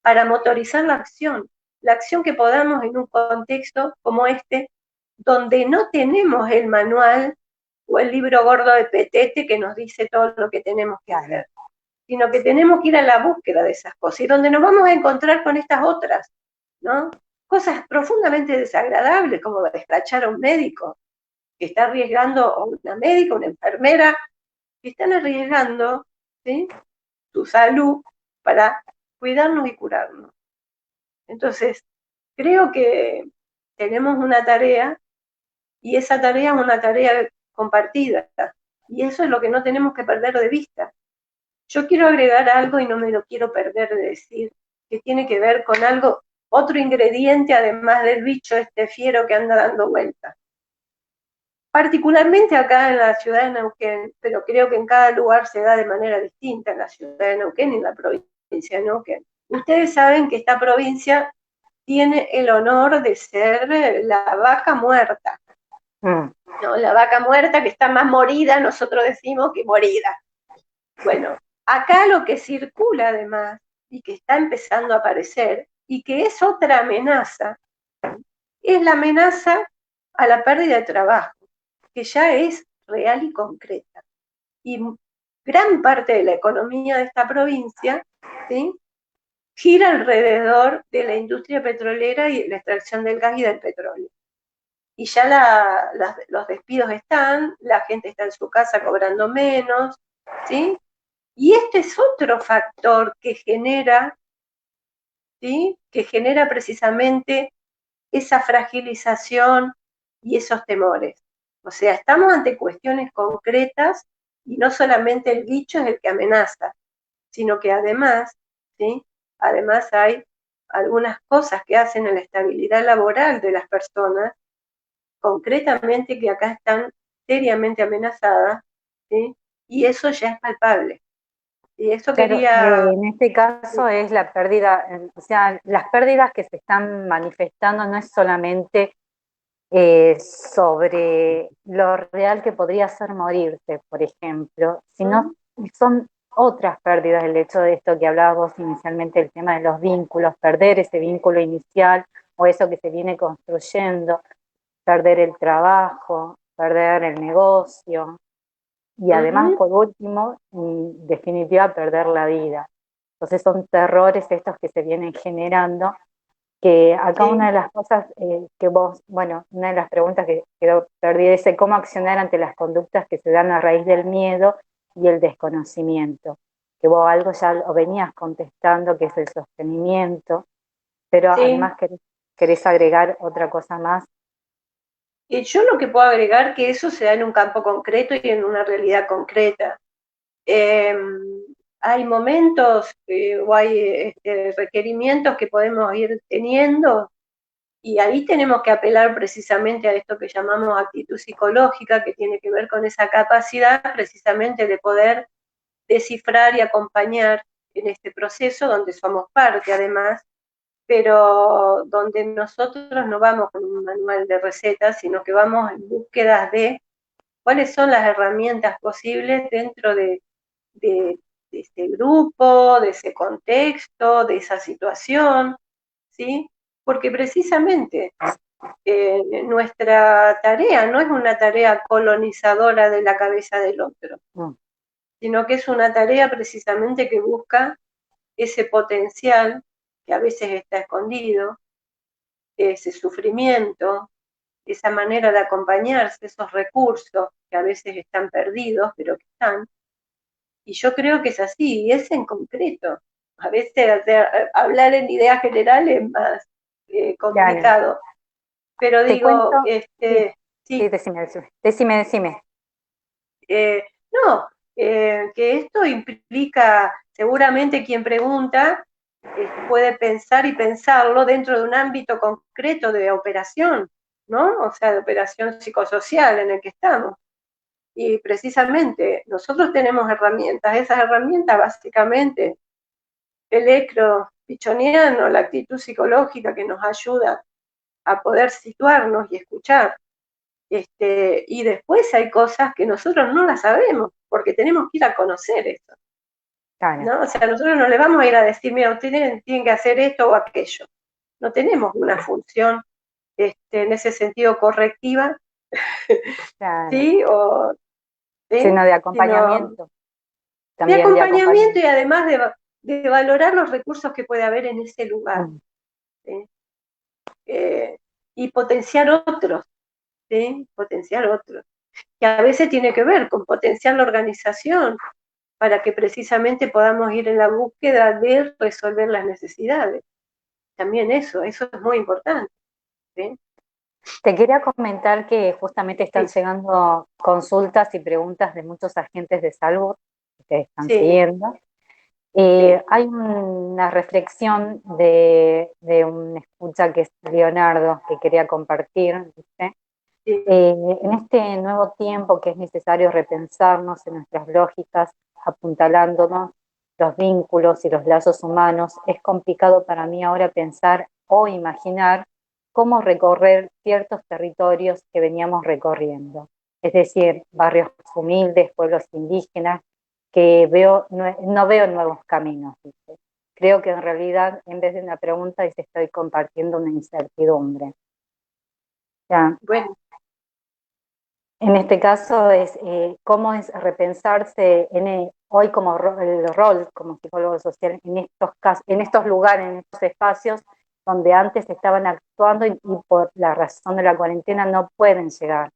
para motorizar la acción que podamos en un contexto como este, donde no tenemos el manual o el libro gordo de Petete que nos dice todo lo que tenemos que hacer, sino que tenemos que ir a la búsqueda de esas cosas y donde nos vamos a encontrar con estas otras, ¿no? Cosas profundamente desagradables, como despachar a un médico que está arriesgando, o una médica, una enfermera, que están arriesgando, ¿sí?, su salud para cuidarnos y curarnos. Entonces, creo que tenemos una tarea y esa tarea es una tarea compartida y eso es lo que no tenemos que perder de vista. Yo quiero agregar algo y no me lo quiero perder de decir, que tiene que ver con algo, otro ingrediente además del bicho fiero que anda dando vueltas. Particularmente acá en la ciudad de Neuquén, pero creo que en cada lugar se da de manera distinta, en la ciudad de Neuquén y en la provincia de Neuquén. Ustedes saben que esta provincia tiene el honor de ser la vaca muerta. ¿No? La vaca muerta que está más morida, nosotros decimos, que morida. Bueno, acá lo que circula además, y que está empezando a aparecer, y que es otra amenaza, es la amenaza a la pérdida de trabajo, que ya es real y concreta. Y gran parte de la economía de esta provincia, ¿sí?, gira alrededor de la industria petrolera y la extracción del gas y del petróleo. Y ya los despidos están, la gente está en su casa cobrando menos, ¿sí? Y este es otro factor que genera, ¿sí?, que genera precisamente esa fragilización y esos temores. O sea, estamos ante cuestiones concretas y no solamente el bicho es el que amenaza, sino que además, ¿sí?, además hay algunas cosas que hacen a la estabilidad laboral de las personas, concretamente que acá están seriamente amenazadas, ¿sí?, y eso ya es palpable. Y eso Claro, quería... en este caso es la pérdida, o sea, las pérdidas que se están manifestando no es solamente sobre lo real que podría ser morirse, por ejemplo, sino son otras pérdidas, el hecho de esto que hablabas vos inicialmente, el tema de los vínculos, perder ese vínculo inicial o eso que se viene construyendo, perder el trabajo, perder el negocio y además, por último, en definitiva, perder la vida. Entonces son terrores estos que se vienen generando, que acá Sí. una de las cosas que vos, bueno, una de las preguntas que quedó perdida es cómo accionar ante las conductas que se dan a raíz del miedo y el desconocimiento, que vos algo ya lo venías contestando, que es el sostenimiento, pero Sí. además querés agregar otra cosa más. Yo lo que puedo agregar que eso se da en un campo concreto y en una realidad concreta. Hay momentos o hay requerimientos que podemos ir teniendo y ahí tenemos que apelar precisamente a esto que llamamos actitud psicológica, que tiene que ver con esa capacidad precisamente de poder descifrar y acompañar en este proceso donde somos parte además, pero donde nosotros no vamos con un manual de recetas, sino que vamos en búsquedas de cuáles son las herramientas posibles dentro de ese grupo, de ese contexto, de esa situación, ¿sí? Porque precisamente nuestra tarea no es una tarea colonizadora de la cabeza del otro, sino que es una tarea precisamente que busca ese potencial que a veces está escondido, ese sufrimiento, esa manera de acompañarse, esos recursos que a veces están perdidos, pero que están. Y yo creo que es así, y es en concreto. A veces hablar en ideas generales es más complicado. Claro. Pero te digo, cuento, sí, sí. Decime. No, que esto implica, seguramente quien pregunta puede pensar y pensarlo dentro de un ámbito concreto de operación, ¿no? O sea, de operación psicosocial en el que estamos. Y precisamente nosotros tenemos herramientas, esas herramientas básicamente, el electropichoniano, la actitud psicológica que nos ayuda a poder situarnos y escuchar. Y después hay cosas que nosotros no las sabemos, porque tenemos que ir a conocer eso. Claro. ¿No? O sea, nosotros no le vamos a ir a decir, mira, ustedes tienen que hacer esto o aquello. No tenemos una función en ese sentido correctiva, claro. ¿Sí? O, sino de acompañamiento. De acompañamiento y además de valorar los recursos que puede haber en ese lugar. ¿Sí? Y potenciar otros, ¿sí? Potenciar otros. Que a veces tiene que ver con potenciar la organización para que precisamente podamos ir en la búsqueda de resolver las necesidades. También eso es muy importante. ¿Sí? Te quería comentar que justamente están llegando consultas y preguntas de muchos agentes de salud que te están siguiendo. Hay una reflexión de un escucha que es Leonardo, que quería compartir, ¿viste? En este nuevo tiempo que es necesario repensarnos en nuestras lógicas, apuntalándonos los vínculos y los lazos humanos, es complicado para mí ahora pensar o imaginar cómo recorrer ciertos territorios que veníamos recorriendo. Es decir, barrios humildes, pueblos indígenas, que no veo nuevos caminos, ¿viste? Creo que en realidad, en vez de una pregunta, estoy compartiendo una incertidumbre. Ya. Bueno. En este caso es cómo es repensarse hoy como el rol como psicólogo social en estos lugares, en estos espacios donde antes estaban actuando y por la razón de la cuarentena no pueden llegar,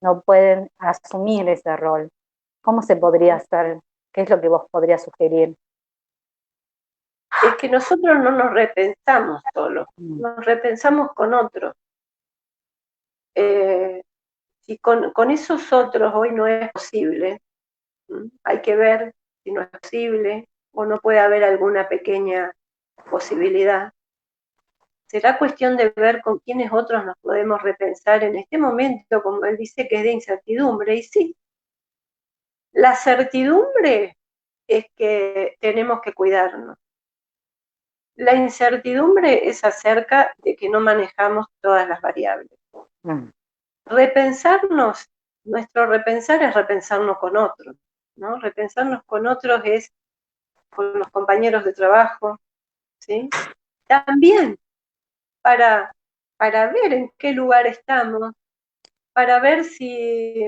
no pueden asumir ese rol. ¿Cómo se podría hacer? ¿Qué es lo que vos podrías sugerir? Es que nosotros no nos repensamos solos, nos repensamos con otros. Si con esos otros hoy no es posible, hay que ver si no es posible o no puede haber alguna pequeña posibilidad. Será cuestión de ver con quiénes otros nos podemos repensar en este momento, como él dice, que es de incertidumbre. Y sí, la certidumbre es que tenemos que cuidarnos. La incertidumbre es acerca de que no manejamos todas las variables. Repensarnos, nuestro repensar es repensarnos con otros, ¿no? Repensarnos con otros es con los compañeros de trabajo, ¿sí? También para ver en qué lugar estamos, para ver si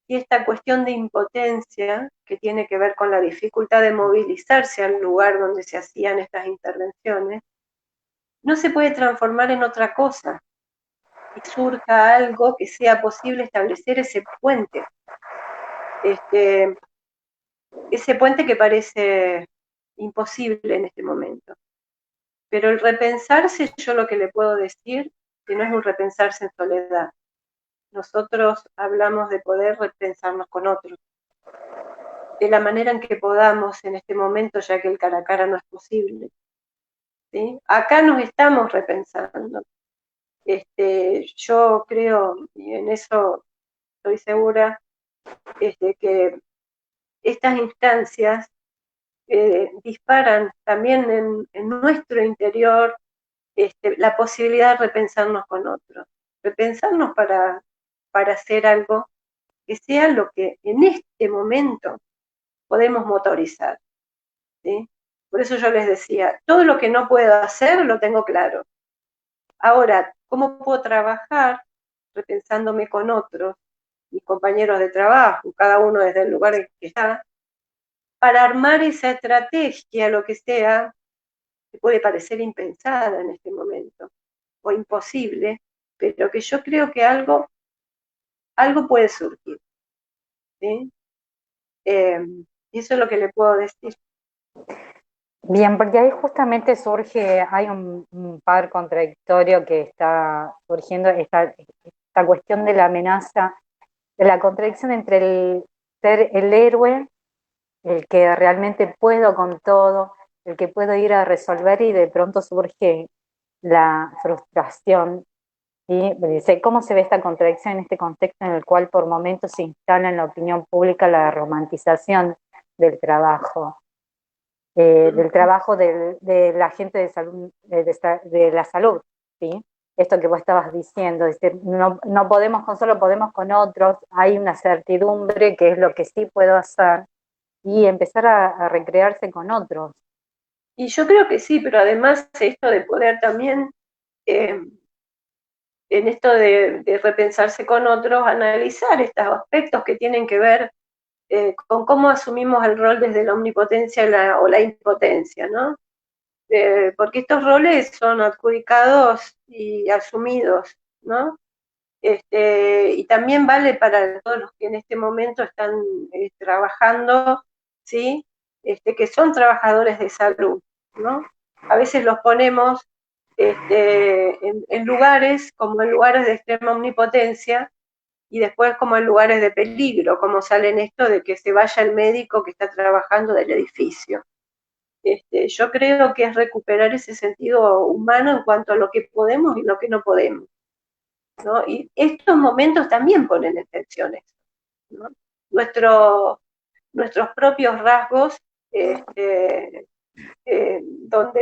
esta cuestión de impotencia, que tiene que ver con la dificultad de movilizarse al lugar donde se hacían estas intervenciones, no se puede transformar en otra cosa y surja algo que sea posible establecer ese puente. Ese puente que parece imposible en este momento. Pero el repensarse, yo lo que le puedo decir, que no es un repensarse en soledad. Nosotros hablamos de poder repensarnos con otros, de la manera en que podamos en este momento, ya que el cara a cara no es posible. ¿Sí? Acá nos estamos repensando. Yo creo, y en eso estoy segura, que estas instancias disparan también en nuestro interior la posibilidad de repensarnos con otros, repensarnos para hacer algo que sea lo que en este momento podemos motorizar, ¿sí? Por eso yo les decía, todo lo que no puedo hacer lo tengo claro. Ahora, ¿cómo puedo trabajar repensándome con otros, mis compañeros de trabajo, cada uno desde el lugar en que está, para armar esa estrategia, lo que sea, que puede parecer impensada en este momento, o imposible, pero que yo creo que algo puede surgir, ¿sí? Eso es lo que le puedo decir. Bien, porque ahí justamente surge, hay un par contradictorio que está surgiendo, esta cuestión de la amenaza, de la contradicción entre el ser el héroe, el que realmente puedo con todo, el que puedo ir a resolver y de pronto surge la frustración. Y dice, ¿cómo se ve esta contradicción en este contexto en el cual por momentos se instala en la opinión pública la romantización del trabajo? Del trabajo de la gente de salud, de la salud, ¿sí? Esto que vos estabas diciendo, dice, no podemos con solo, podemos con otros, hay una certidumbre que es lo que sí puedo hacer, y empezar a recrearse con otros. Y yo creo que sí, pero además esto de poder también, eh, en esto de repensarse con otros, analizar estos aspectos que tienen que ver con cómo asumimos el rol desde la omnipotencia o la impotencia, ¿no? Porque estos roles son adjudicados y asumidos, ¿no? Y también vale para todos los que en este momento están trabajando, ¿sí? Que son trabajadores de salud, ¿no? A veces los ponemos en lugares como en lugares de extrema omnipotencia y después como en lugares de peligro, como sale en esto de que se vaya el médico que está trabajando del edificio. Yo creo que es recuperar ese sentido humano en cuanto a lo que podemos y lo que no podemos, ¿no? Y estos momentos también ponen en tensión eso, ¿no? Nuestros propios rasgos, donde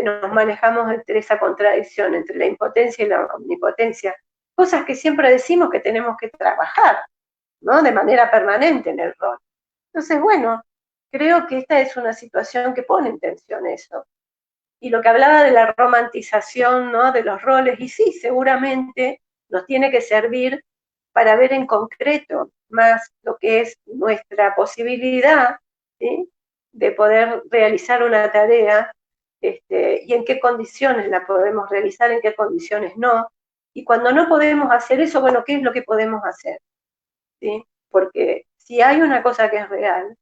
nos manejamos entre esa contradicción, entre la impotencia y la omnipotencia, cosas que siempre decimos que tenemos que trabajar, ¿no? De manera permanente en el rol. Entonces, bueno, creo que esta es una situación que pone en tensión eso. Y lo que hablaba de la romantización, ¿no? De los roles, y sí, seguramente nos tiene que servir para ver en concreto más lo que es nuestra posibilidad, ¿sí? De poder realizar una tarea, y en qué condiciones la podemos realizar, en qué condiciones no. Y cuando no podemos hacer eso, bueno, ¿qué es lo que podemos hacer? ¿Sí? Porque si hay una cosa que es real,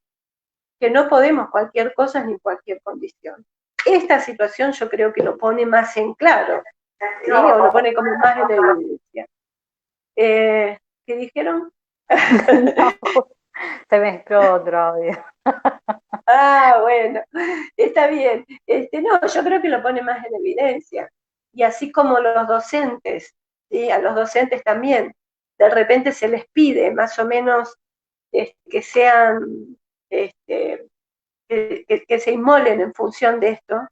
que no podemos cualquier cosa ni cualquier condición. Esta situación yo creo que lo pone más en claro, ¿sí? O lo pone como más en evidencia. ¿Qué dijeron? No, se mezcló otro audio. Ah, bueno, está bien. No, yo creo que lo pone más en evidencia. Y así como los docentes, ¿sí? A los docentes también, de repente se les pide más o menos que sean, este, que se inmolen en función de esto.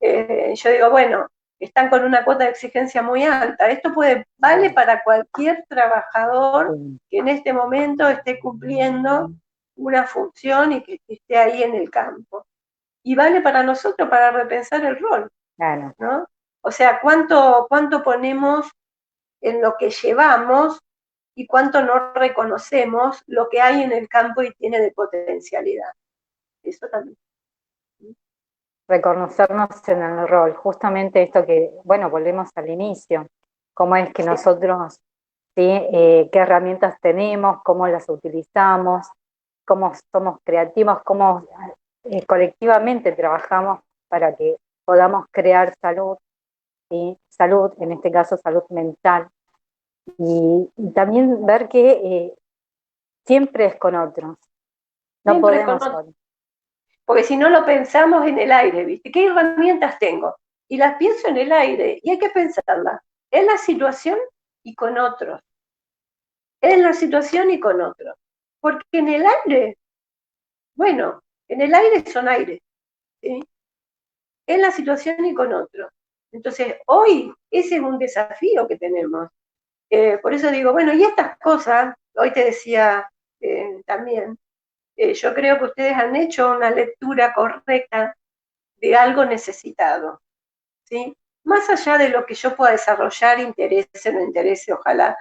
Yo digo, bueno, están con una cuota de exigencia muy alta. Esto vale para cualquier trabajador que en este momento esté cumpliendo una función y que esté ahí en el campo. Y vale para nosotros para repensar el rol, Claro. ¿no? O sea, cuánto ponemos en lo que llevamos y cuánto no reconocemos lo que hay en el campo y tiene de potencialidad. Eso también. Reconocernos en el rol, justamente esto que, bueno, volvemos al inicio, cómo es que nosotros, ¿sí? Qué herramientas tenemos, cómo las utilizamos, cómo somos creativos, cómo colectivamente trabajamos para que podamos crear salud, ¿sí? Salud, en este caso salud mental, y también ver que siempre es con otros, no Siempre podemos con solos. porque si no lo pensamos en el aire, ¿viste? ¿Qué herramientas tengo? Y las pienso en el aire y hay que pensarlas en la situación y con otros. En la situación y con otros. Porque en el aire, bueno, en el aire son aire, ¿sí? En la situación y con otros. Entonces, hoy ese es un desafío que tenemos. Por eso digo, bueno, y estas cosas, hoy te decía también, yo creo que ustedes han hecho una lectura correcta de algo necesitado, ¿sí? Más allá de lo que yo pueda desarrollar, interese o no interese, ojalá,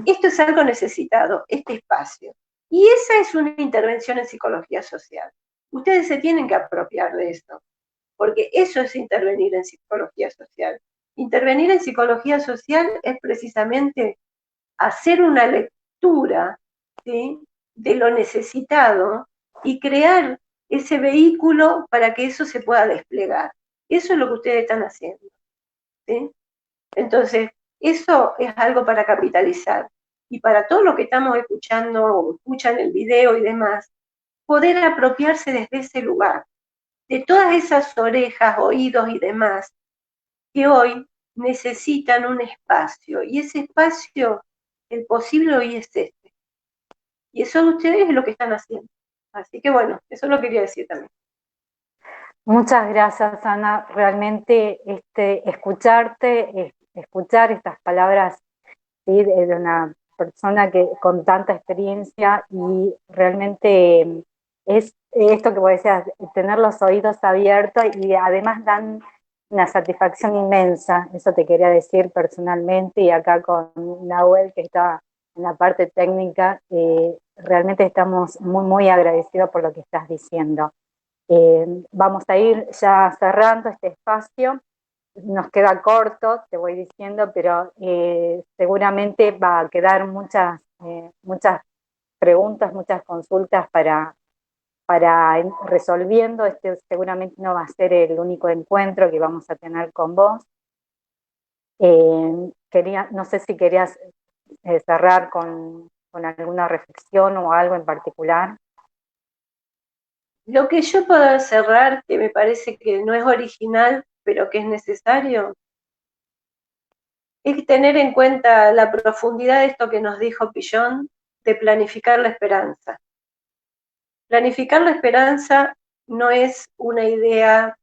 esto es algo necesitado, este espacio. Y esa es una intervención en psicología social. Ustedes se tienen que apropiar de esto, porque eso es intervenir en psicología social. Intervenir en psicología social es precisamente hacer una lectura, ¿sí?, de lo necesitado y crear ese vehículo para que eso se pueda desplegar. Eso es lo que ustedes están haciendo, ¿sí? Entonces, eso es algo para capitalizar. Y para todo lo que estamos escuchando o escuchan el video y demás, poder apropiarse desde ese lugar, de todas esas orejas, oídos y demás, que hoy necesitan un espacio. Y ese espacio, el posible hoy es este. Y eso ustedes es lo que están haciendo. Así que bueno, eso lo quería decir también. Muchas gracias, Ana. Realmente escucharte, escuchar estas palabras, ¿sí?, de una persona que con tanta experiencia, y realmente es esto que vos decías, tener los oídos abiertos, y además dan una satisfacción inmensa. Eso te quería decir personalmente, y acá con Nahuel, que está en la parte técnica, realmente estamos muy, muy agradecidos por lo que estás diciendo. Vamos a ir ya cerrando este espacio. Nos queda corto, te voy diciendo, pero seguramente va a quedar muchas preguntas, muchas consultas para ir resolviendo. Este seguramente no va a ser el único encuentro que vamos a tener con vos. No sé si querías cerrar con alguna reflexión o algo en particular. Lo que yo puedo cerrar, que me parece que no es original, pero que es necesario, es tener en cuenta la profundidad de esto que nos dijo Pillon, de planificar la esperanza. Planificar la esperanza no es una idea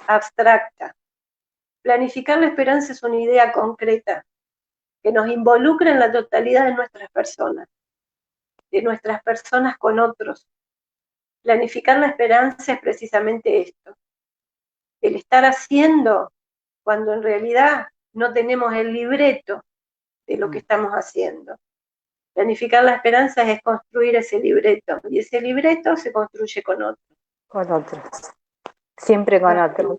abstracta. Planificar la esperanza es una idea concreta que nos involucra en la totalidad de nuestras personas con otros. Planificar la esperanza es precisamente esto, el estar haciendo cuando en realidad no tenemos el libreto de lo que estamos haciendo. Planificar la esperanza es construir ese libreto, y ese libreto se construye con otros. Con otros, siempre con otros.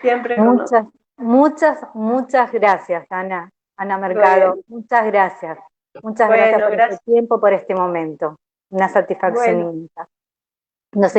Siempre con otros. Muchas gracias, Ana Mercado. Bueno, Muchas gracias. Muchas gracias bueno, por este gracias. tiempo, por este momento. Una satisfacción Bueno. inmensa. Nos